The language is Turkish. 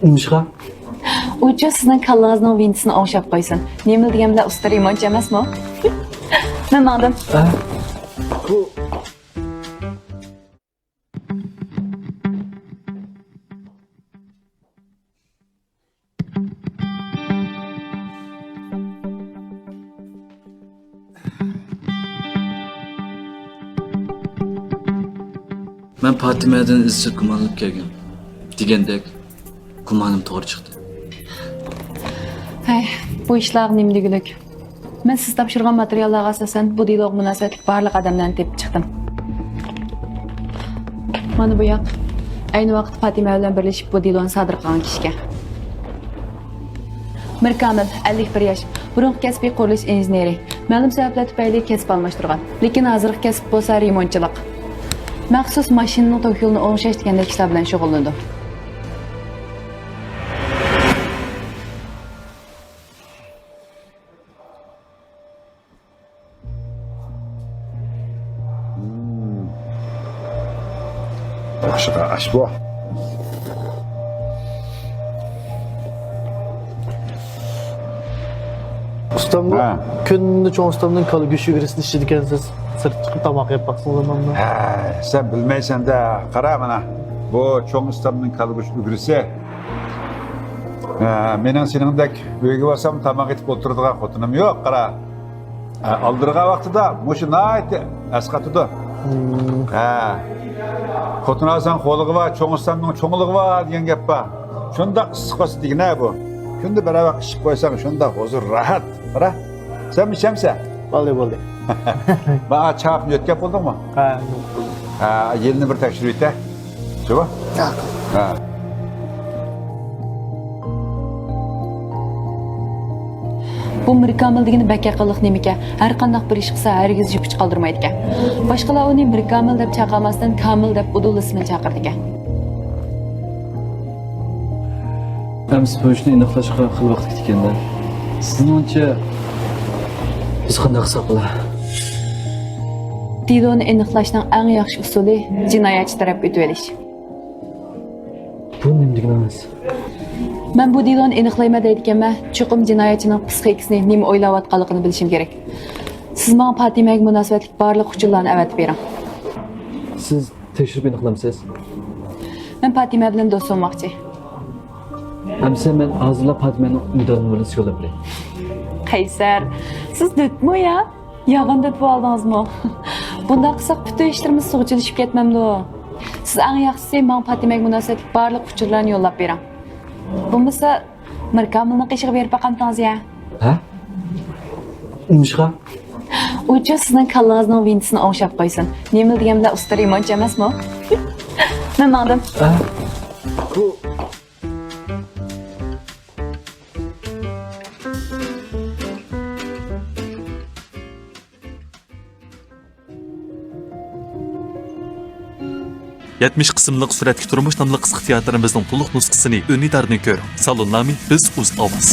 Nimishqa? Ucu sizin kallanızın vintisini oğuşap koysun. Nemil digemle usta remontçu emas mı? Ben aldım. Bu... Ben Fatime'den izsiz gumanlanıp kelgan. Degandek gumanim to'g'ri chiqdi. Hey, bu işler nemligülük. Ben siz tapşırgan materyallarga asasen bu diyalog münasebetlik barliq adamlarni tepib chiqdim. Mana bu yoq. Ayni vaqt Fatima bilan birlashib bu diyalogni sodir qilgan kishiga. Mirkamil, 51 yosh. Burun kasbiy qurilish injeneri. Ma'lum sabablar tufayli kasb almashtirgan. Lekin hozirgi kasb bo'lsa remontchilik. Maxsus mashinaning tok yo'lini o'ng'ishlash degandek ishlar bilan shug'ullanadi. Yaxshiqa ash bu. Ustamda Ha. kunni cho'ng ustamdan kalı go'sht yugurasini ishlaydi ekansiz. Sirt chiqib tomoq yeb baqsang zamonda. Ha, sen bilmaysan-da, qara mana. Bu cho'ng ustamning kalbush ugrisi. Mening seningdek uyga borsam tomoq etib o'tiradigan xotinim yo'q, qara. Aldırgan vaqtida mushu nayt asqatidi. Ha. Xotin alsan qo'lig'i va cho'ng ustamning cho'nglig'i va degan gap bor. Shunda issiqos degina bu. Kunda baravar ishib qo'ysang shunda hozir rahat. Qara. Sen mishamsan? Bo'ldi. Bana çağırıp yetkap oldun mu? Ha. Yelini bir tekşür et de. Şubu? Ha. Bu Mirkamil degani bakaqiliq nemika. Har qanday bir ish qilsa hargiz yupuch qoldirmaydi ekan. Boshqalar uni Mirkamil deb chaqirmasdan Kamil deb udul ismini chaqirdi ekan. Biz bu ishni aniqlashga xil vaqt ketganda. Sizningcha biz qanday qilsak bo'lar? Didoni aniqlashning eng yaxshi usuli jinoyatchi taraf o'tib olish. Bu nimligini emas. Men bu didoni aniqlayman deyotganman, chuqum jinoyatchining psixikasini nima o'ylayotganligini bilishim kerak. Siz menga Fatimaga munosabatlik barliq uchurlarni avatib bering. Siz tekshirib aniqlamsiz? Men Fatima bilan do'st bo'lmoqchi. Hamsa men hozirlab Fatimaning umidlarini bilan yo'lab beray. Qaysar, siz dötmü ya? Yağın dötüp aldınızmı? Bunda qısaq bütün işlerimiz sığıcılışıp ketmemdi o. Siz en yaxşısı bana Fatimaga munosabatlik barliq uchurlarni yo'llab bering. Bo'lmasa Mirkamilni qishig'i berib baqamdingiz ya. Ha? Nimishqa? Ucu sizning kallanızning vintisini o'ng'ishab qo'ysin. Nemil degemle usta remontchi emasmi? Men aldım. Ha? Bu... Yetmiş qismliq suratga turmush nomli qisqa teatrimizning to'liq nusxasini unitarni ko'ring. Salon nomi Biz Uz Ovoz.